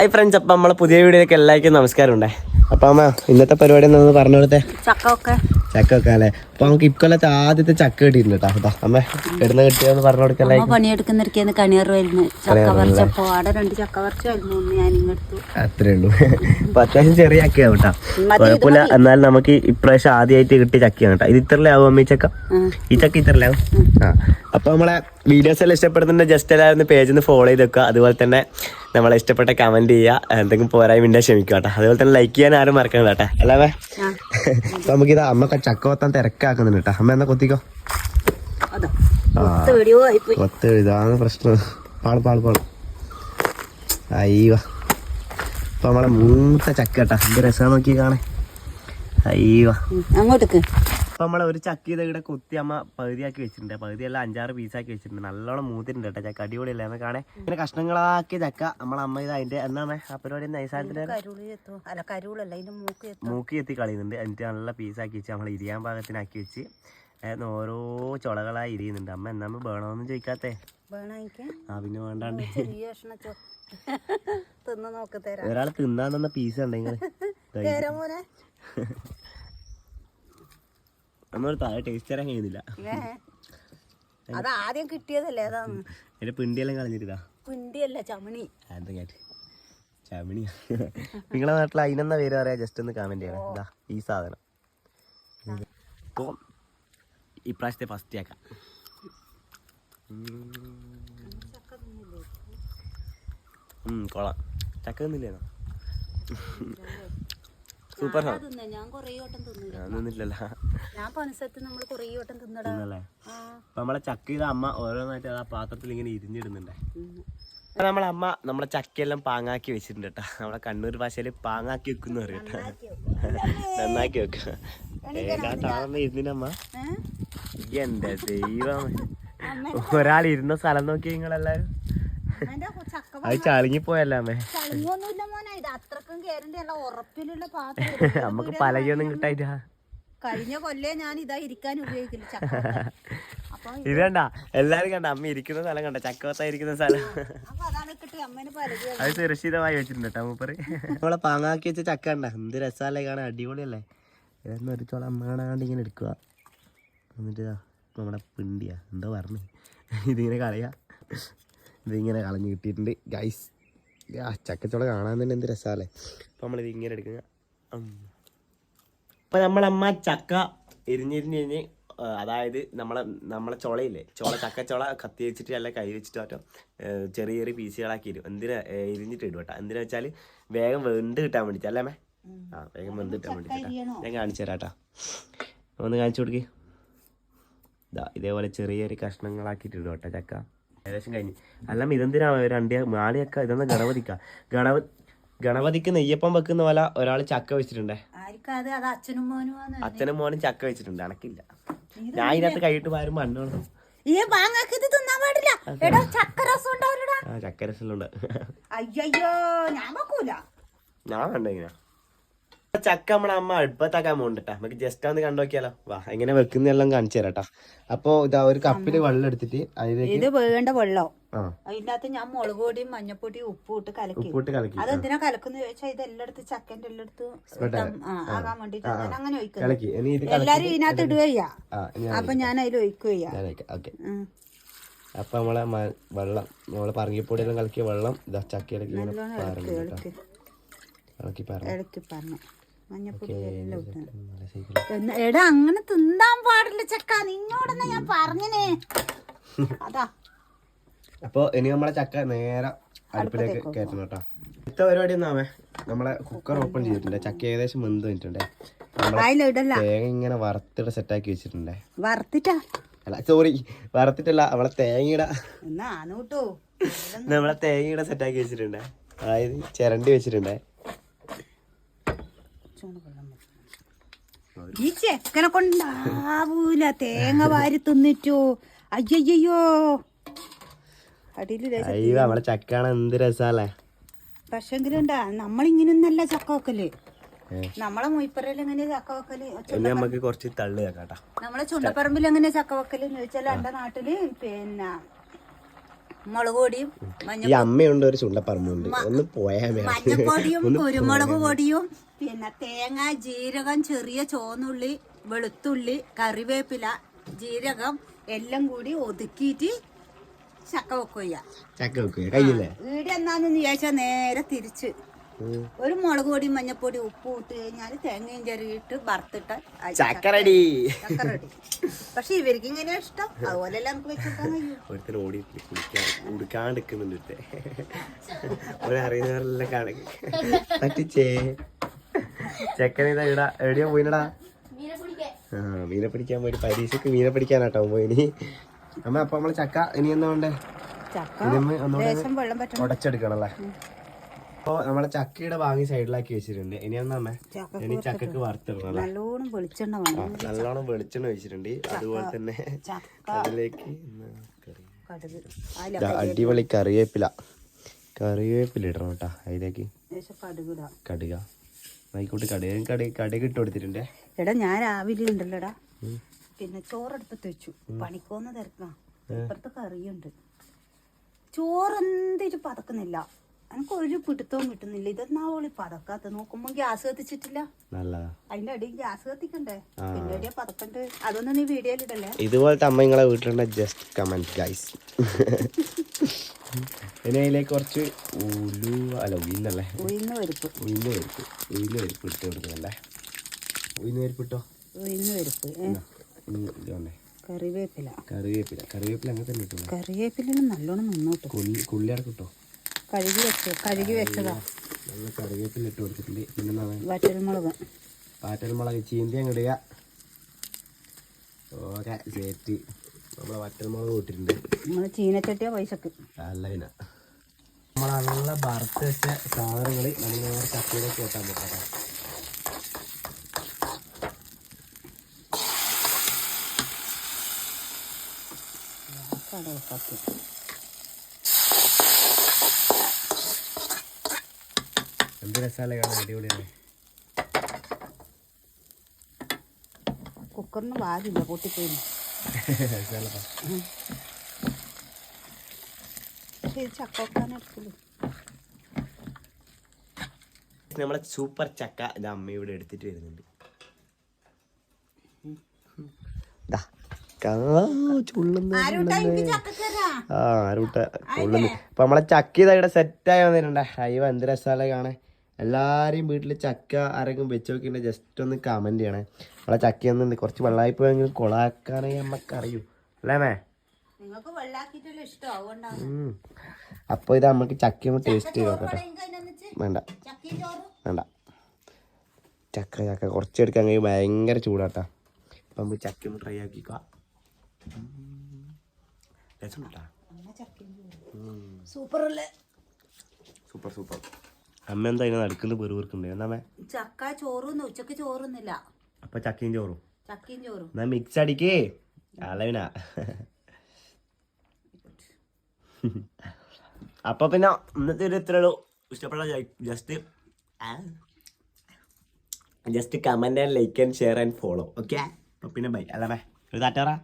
Hi friends, അപ്പം നമ്മളെ പുതിയ വീഡിയോയിലേക്ക് എല്ലാവർക്കും നമസ്കാരം ഉണ്ടേ. അപ്പം അമ്മ ഇന്നത്തെ പരിപാടി എന്താണെന്ന് പറഞ്ഞു കൊടുത്തേ. ചക്ക വെക്കാം അല്ലേ? അപ്പൊ നമുക്ക് ഇക്കൊല്ലത്തെ ആദ്യത്തെ ചക്ക കിട്ടിയിട്ടുണ്ട് കേട്ടോ. അമ്മ ഇടുന്ന കിട്ടിയെന്ന് പറഞ്ഞു കൊടുക്കല്ലേ. അത്രേ ഉള്ളൂ. അപ്പൊ അത്യാവശ്യം ചെറിയ ചക്കയാവും കേട്ടോ, കുഴപ്പമില്ല. എന്നാലും നമുക്ക് ഇപ്രാവശ്യം ആദ്യമായിട്ട് കിട്ടിയ ചക്കയാണ് കേട്ടോ. ഇത് ഇത്രലാവും അമ്മ ഈ ചക്ക? ഈ ചക്ക ഇത്രലാവും. അപ്പൊ നമ്മളെ വീഡിയോസ് എല്ലാം ഇഷ്ടപ്പെടുന്നുണ്ട്, ജസ്റ്റ് എല്ലാവരും പേജിൽ നിന്ന് ഫോളോ ചെയ്ത് വെക്കുക. അതുപോലെ തന്നെ നമ്മളെ ഇഷ്ടപ്പെട്ട കമന്റ് ചെയ്യുക, എന്തെങ്കിലും പോരായ്മ ക്ഷമിക്കുക കേട്ടോ. അതുപോലെ തന്നെ ലൈക്ക് ചെയ്യാൻ ആരും മറക്കണം കേട്ടോ. അല്ലാതെ നമുക്കിത് അമ്മ ചക്ക കൊത്താൻ തിരക്കാക്കുന്നുണ്ട് കേട്ടോ. അമ്മ എന്നാ കൊത്തിക്കോ. ഇതാണ് പ്രശ്നം. പാള് അയ്യോ. അപ്പൊ നമ്മളെ മൂത്ത ചക്ക കേട്ടാ, എന്ത് രസം നോക്കി കാണേ. അയ്യോ അങ്ങോട്ടേക്ക്. അപ്പൊ നമ്മളെ ഒരു ചക്ക ഇവിടെ കുത്തി അമ്മ പകുതിയാക്കി വെച്ചിട്ടുണ്ട്. പകുതിയെല്ലാം 5-6 പീസാക്കി വെച്ചിട്ടുണ്ട്. നല്ലോണം മൂത്തിട്ടുണ്ട് കേട്ടോ ചക്ക, അടിപൊളിയല്ലേ എന്ന് കാണേ. ഇങ്ങനെ കഷ്ണങ്ങളാക്കിയ ചക്ക നമ്മളെ അമ്മ ഇത് അതിന്റെ എന്താണ് ആ പരിപാടി നൈസാരത്തിന്റെ മൂക്കി എത്തി കളയുന്നുണ്ട്. എന്നിട്ട് നല്ല പീസാക്കി വെച്ച് നമ്മൾ ഇരിയാൻ പാകത്തിനാക്കി വെച്ച് ഓരോ ചുളകളായി ഇരിയുന്നുണ്ട്. അമ്മ എന്നാ വേണോന്ന് ചോദിക്കാത്തേ? ആ പിന്നെ വേണ്ടാണ്ട് ഒരാൾ തിന്നാൻ തന്ന പീസ് ഉണ്ടെങ്കിൽ നമ്മൾ താഴെ ടേസ്റ്റ് തരാൻ കഴിയുന്നില്ല. ആദ്യം കിട്ടിയതല്ലേ എന്റെ പിണ്ടിയെല്ലാം കളഞ്ഞിട്ടാ. പിണ്ടിയല്ല ചമണി. ചമണി. നിങ്ങളെ നാട്ടിൽ അതിനെന്നാ പേര് പറയാ? ജസ്റ്റ് ഒന്ന് കമന്റ് ചെയ്യണം. ഇതാ ഈ സാധനം. ഇപ്പൊ ഇപ്രാവശ്യത്തെ ഫസ്റ്റ് ചക്ക. കൊള്ളാം. ചക്ക തിന്നില്ലേന്നോ? സൂപ്പർ. നമ്മളെ ചക്ക ഇത് അമ്മ ഓരോന്നായിട്ട് ആ പാത്രത്തിൽ ഇങ്ങനെ ഇരിഞ്ഞിടുന്നുണ്ടേ. നമ്മളെ അമ്മ നമ്മളെ ചക്കയെല്ലാം പാങ്ങാക്കി വെച്ചിട്ടുണ്ട് കേട്ടോ. നമ്മളെ കണ്ണൂർ ഭാഷയില് പാങ്ങാക്കി വെക്കുന്ന പറയും കേട്ടോ. നന്നാക്കി വെക്ക. ഇരുന്നിനമ്മ എന്റെ ദൈവം, ഒരാൾ ഇരുന്ന സ്ഥലം നോക്കി നിങ്ങളെല്ലാരും. അത് ചളിങ്ങിപ്പോയല്ലേ അമ്മേ? നമുക്ക് പലകൊന്നും കിട്ടായിട്ടാ. കഴിഞ്ഞ കൊല്ലേ ഞാൻ ഇതാ ഇരിക്കാൻ ഉപയോഗിക്കില്ല. ഇത് കണ്ട എല്ലാരും കണ്ട അമ്മ ഇരിക്കുന്ന സ്ഥലം കണ്ട, ചക്കവത്തായിരിക്കുന്ന സ്ഥലം. അത് സുരക്ഷിതമായി വെച്ചിട്ടുണ്ട് കേട്ടോ മൂപ്പറ്. നമ്മളെ പാങ്ങാക്കി വെച്ച ചക്ക കണ്ട, എന്ത് രസാലേ കാണാൻ, അടിപൊളിയല്ലേ? ഇതൊന്നും ഒരു ചോളം അമ്മ കാണാണ്ട് ഇങ്ങനെ എടുക്കുക. എന്നിട്ട് നമ്മുടെ പിണ്ടിയാ എന്താ പറഞ്ഞു, ഇതിങ്ങനെ കളയാ. ഇതിങ്ങനെ കളഞ്ഞ് കിട്ടിയിട്ടുണ്ട് ഗൈസ്. ചക്കച്ചോള കാണാൻ തന്നെ എന്ത് രസാലേ. അപ്പൊ നമ്മളിത് ഇങ്ങനെ എടുക്കുക. അപ്പൊ നമ്മളമ്മ ചക്ക എരിഞ്ഞെരിഞ്ഞ്, അതായത് നമ്മളെ ചുളയില്ലേ, ചക്കച്ചോള കത്തി വെച്ചിട്ട് അല്ല കൈ വെച്ചിട്ട് മറ്റോ ചെറിയ ചെറിയ പീസുകളാക്കി ഇടും. എന്തിനാ എരിഞ്ഞിട്ട് ഇടും കേട്ടോ. എന്തിനാ വെച്ചാൽ വേഗം വെന്ത് കിട്ടാൻ വേണ്ടിട്ട് അല്ലേ അമ്മേ? വേഗം വെന്ത് കിട്ടാൻ വേണ്ടിട്ടാ. ഞാൻ കാണിച്ചു തരാം കേട്ടോ. ഒന്ന് കാണിച്ചു കൊടുക്ക്. ഇതേപോലെ ചെറിയ ചെറിയ കഷ്ണങ്ങളാക്കിയിട്ട് ഇടും കേട്ടോ ചക്ക. ഏകദേശം കഴിഞ്ഞ്. അല്ല ഇതെന്തിനാ 2-4 ചക്ക? ഇതെന്താ ഗണപതിക്ക് നെയ്യപ്പം വെക്കുന്ന പോലെ ഒരാൾ ചക്ക വെച്ചിട്ടുണ്ടേ. അച്ഛനും മോനും ചക്ക വെച്ചിട്ടുണ്ട്. അനക്കില്ല. ഞാൻ ഇതിനകത്ത് കൈയിട്ട് പാരും മണ്ണ് വേണം. ചക്ക രസമുണ്ട്. ഞാൻ വേണ്ട ഇങ്ങനെ ചക്ക നമ്മളെ അമ്മ അടുപ്പത്താക്കാൻ പോകണ്ടട്ടാ. നമുക്ക് ജസ്റ്റ് ഒന്ന് കണ്ടു നോക്കിയാലോ. വാ, എങ്ങനെ വെക്കുന്നെല്ലാം കാണിച്ചു തരാട്ടാ. അപ്പൊ ഇതാ ഒരു കപ്പില് വെള്ളം എടുത്തിട്ട് അതിലേക്ക് ഇത് വേണ്ട വെള്ളം, അതിന്റെ അകത്ത് ഞാൻ മുളക് പൊടിയും മഞ്ഞപ്പൊടിയും ഉപ്പിട്ട് കലക്കി. അതെന്തിനാ കലക്കുന്ന ചോദിച്ചാൽ ഇത് എല്ലായിടത്തും ചക്കന്റെ എല്ലായിടത്തും ആകാൻ വേണ്ടിട്ട് ഞാൻ അങ്ങനെ ഒഴിക്കും. എല്ലാരും ഇതിനകത്ത് ഇടുകയ്യാ. അപ്പൊ ഞാൻ അതിൽ ഒഴിക്കുകയ്യാ. അപ്പൊ നമ്മളെ വെള്ളം, നമ്മളെ പറങ്കിപ്പൊടിയെല്ലാം കലക്കിയ വെള്ളം ഇതാ ചക്കയിലേക്ക് ഇളക്കി പറഞ്ഞു. എടാ അങ്ങനെ തിന്നാൻ പാടില്ല ചക്ക, നിന്നോടെന്നാ ഞാൻ പറഞ്ഞേ. അതാ അപ്പൊ ഇനി നമ്മളെ ചക്ക നേരെ അടുപ്പിലേക്ക് കയറ്റണം കേട്ടോ. ഇത്ത പരിപാടി ഒന്നാമേ നമ്മളെ കുക്കർ ഓപ്പൺ ചെയ്തിട്ടുണ്ട്. ചക്ക ഏകദേശം വെന്ത് വന്നിട്ടുണ്ടേ. തേങ്ങ ഇങ്ങനെ വറുത്തിട്ട് സെറ്റാക്കി വെച്ചിട്ടുണ്ടേ. അല്ല സോറി, വറുത്തിട്ടല്ല, നമ്മളെ തേങ്ങയുടെ സെറ്റാക്കി വെച്ചിട്ടുണ്ടേ. അതായത് ചിരണ്ടി വെച്ചിട്ടുണ്ടേ. ഈ ചെക്കനെ കൊണ്ടാവൂല, തേങ്ങ വാരി തിന്നിട്ടു. അയ്യോ അയ്യോ നമ്മളെ ചക്കാണ്, എന്ത് രസാലേ. പക്ഷെങ്കിലും ഉണ്ടാ നമ്മളിങ്ങനൊന്നല്ല ചക്ക വെക്കല്. നമ്മളെ മുയിപ്പറയിൽ എങ്ങനെ ചക്ക വെക്കല്? നമുക്ക് കുറച്ച് തള്ളു കേട്ടാ. നമ്മളെ ചുണ്ടപ്പറമ്പിൽ എങ്ങനെ ചക്ക വെക്കല് ചോദിച്ചാൽ എന്റെ നാട്ടില് പിന്നെ മുളക് പൊടിയും ഈ അമ്മയുണ്ട് ഒരു ചുണ്ടപ്പറമ്പുണ്ട് ഒന്ന് പോയാ മഞ്ഞപ്പൊടിയും കുരുമുളക് പൊടിയും പിന്നെ തേങ്ങ ജീരകം ചെറിയ ചോന്നുള്ളി വെളുത്തുള്ളി കറിവേപ്പില ജീരകം എല്ലാം കൂടി ഒതുക്കിയിട്ട് ചക്ക വെക്കുക കയ്യില്ലേ വീട് എന്നാന്ന് വിചാരിച്ചാൽ നേരെ തിരിച്ച് ഒരു മുളക് പൊടി മഞ്ഞപ്പൊടി ഉപ്പ് ഇട്ട് കഴിഞ്ഞാൽ തേങ്ങയും ചെറിയിട്ട് വറുത്തിട്ട് ചക്ക റെഡി. പക്ഷെ ഇവർക്ക് ഇങ്ങനെ ഇഷ്ടം അതുപോലെ നമുക്ക് വെച്ചെടുക്കാൻ കഴിയും. ഒരുത്തൻ ഓടി ഉടുക്കാണ്ടിരിക്കുന്നുണ്ട് ഒരറിയുന്നവരെല്ലാം കാണുക പറ്റിച്ചേ ചെക്കനിതാ ഇവിടെ എവിടെയാ പോയിനടാ മീനെ പിടിക്കാൻ പോയി പരീക്ഷക്ക് മീനെ പിടിക്കാനാട്ടോ പോയിനി അമ്മ. അപ്പൊ നമ്മള് ചക്ക ഇനി എന്താ വേണ്ടേ? ഉടച്ചെടുക്കണല്ലേ. അപ്പൊ നമ്മളെ ചക്കയുടെ വാങ്ങി സൈഡിലാക്കി വെച്ചിട്ടുണ്ട്. ഇനി എന്താ അമ്മേ? ഇനി ചക്കക്ക് വറുത്തിടണം. നല്ലോണം വെളിച്ചെണ്ണ വെച്ചിട്ടുണ്ട്. അതുപോലെ തന്നെ അതിലേക്ക് അടിപൊളി കറിവേപ്പില ഇടണം കേട്ടാ. അതിലേക്ക് കടുക ആയിക്കോട്ടെ. കടുക് ഇട്ട് കൊടുത്തിട്ടുണ്ട്. എടാ ഞാൻ രാവിലെ ഉണ്ടല്ലോടാ പിന്നെ ചോറെടുത്തിട്ട് വെച്ചു. പണിക്കോന്ന് തിരക്കാം. ഇപ്പുറത്തെ കറിയുണ്ട്. ചോറ് എന്തിട്ട് പതക്കുന്നില്ല. എനിക്ക് ഒരു പിടുത്തവും കിട്ടുന്നില്ല. ഇതെന്നാവോളി പതക്കാത്ത. നോക്കുമ്പോ ഗ്യാസ് കത്തിച്ചിട്ടില്ല. അതിന്റെ അടിയിൽ ഗ്യാസ് കത്തിക്കണ്ടേ? പിന്നെ എവിടെയാ പതക്കണ്ട്? അതൊന്നും നീ വീഡിയോയിലിടല്ലേ? ഇതുപോലത്തെ അമ്മ നിങ്ങളെ വീട്ടിലുണ്ട ജസ്റ്റ് കമന്റ് ഗൈസ്. ഇനി അതിലേക്ക് കുറച്ച് ഉഴുന്നല്ലേ ഉഴുന്ന് പരിപ്പ് ഇട്ട് കൊടുക്കുന്നല്ലേ. ഉഴുന്ന് പരിപ്പ് ഇട്ടോ. കറിവേപ്പില അങ്ങനെ തന്നെ ഇട്ടു. കറിവേപ്പില നല്ലോണം നന്നോട്ട്. കുള്ളിയാർക്ക് കിട്ടോ. കഴുകി വെച്ചതാ. നല്ല കറിവേപ്പില ഇട്ട് കൊടുത്തിട്ടുണ്ട്. പിന്നെ വറ്റൽമുളക് ചീന്തി ഇടുക. ഓക്കെ ചേറ്റ് നമ്മളെ വറ്റൽമുളക് കൂട്ടിട്ടുണ്ട്. ചീനച്ചട്ടിയാ പൈസക്ക് അല്ല. പിന്നെ നമ്മളെ വറുത്ത് വെച്ച സാധനങ്ങൾ നമ്മൾ ചക്കയിലേക്ക് വെക്കാൻ പറ്റാം. എന്ത് രസാലേ കാണാൻ. അടിപൊളിയാണ്. കുക്കറിന് വാരില്ല പൊട്ടിപ്പോയി. നമ്മളെ സൂപ്പർ ചക്ക ഇത് അമ്മ ഇവിടെ എടുത്തിട്ട് വരുന്നുണ്ട്. അപ്പൊ നമ്മളെ ചക്ക ഇതാ സെറ്റായി വന്നിട്ടുണ്ട്. അയ്യോ എന്ത് രസാല കാണാൻ. എല്ലാരെയും വീട്ടില് ചക്ക ആരെങ്കിലും വെച്ച് നോക്കിയിട്ട് ജസ്റ്റ് ഒന്ന് കമന്റ് ചെയ്യണേ. നമ്മളെ ചക്കയൊന്നും കുറച്ച് വെള്ളമായി പോയെങ്കിലും കൊളാക്കാനേ നമ്മക്ക് അറിയൂ അല്ലേ മേ? അപ്പൊ ഇത് നമുക്ക് ചക്ക ടേസ്റ്റ് ചെയ്ത് നോക്കട്ടെ. വേണ്ട ചക്ക കുറച്ചെടുക്കാൻ കഴിയും. ഭയങ്കര ചൂടാട്ടാ. അപ്പൊ നമുക്ക് ചക്ക ഒന്ന് ട്രൈ ആക്കിക്കോ. സൂപ്പർ. അമ്മ എന്താ ഇങ്ങനെ നടക്കുന്നത്? പെറുപെറുക്കുന്നുണ്ട്. എന്താ ചക്ക ചോറും ഉച്ചക്ക് ചോറൊന്നുമില്ല. അപ്പൊ ചക്കയും ചോറും എന്നാ മിക്സ് അടിക്കേ അളവിനാ. അപ്പൊ പിന്നെ ഇന്നത്തെ ഒരു ഇത്രയുള്ളൂ. ഇഷ്ടപ്പെട്ട just comment and like and share and follow. Okay. അപ്പൊ പിന്നെ ബൈ. അല്ല ബൈ ഒരു താറ്റാറാ.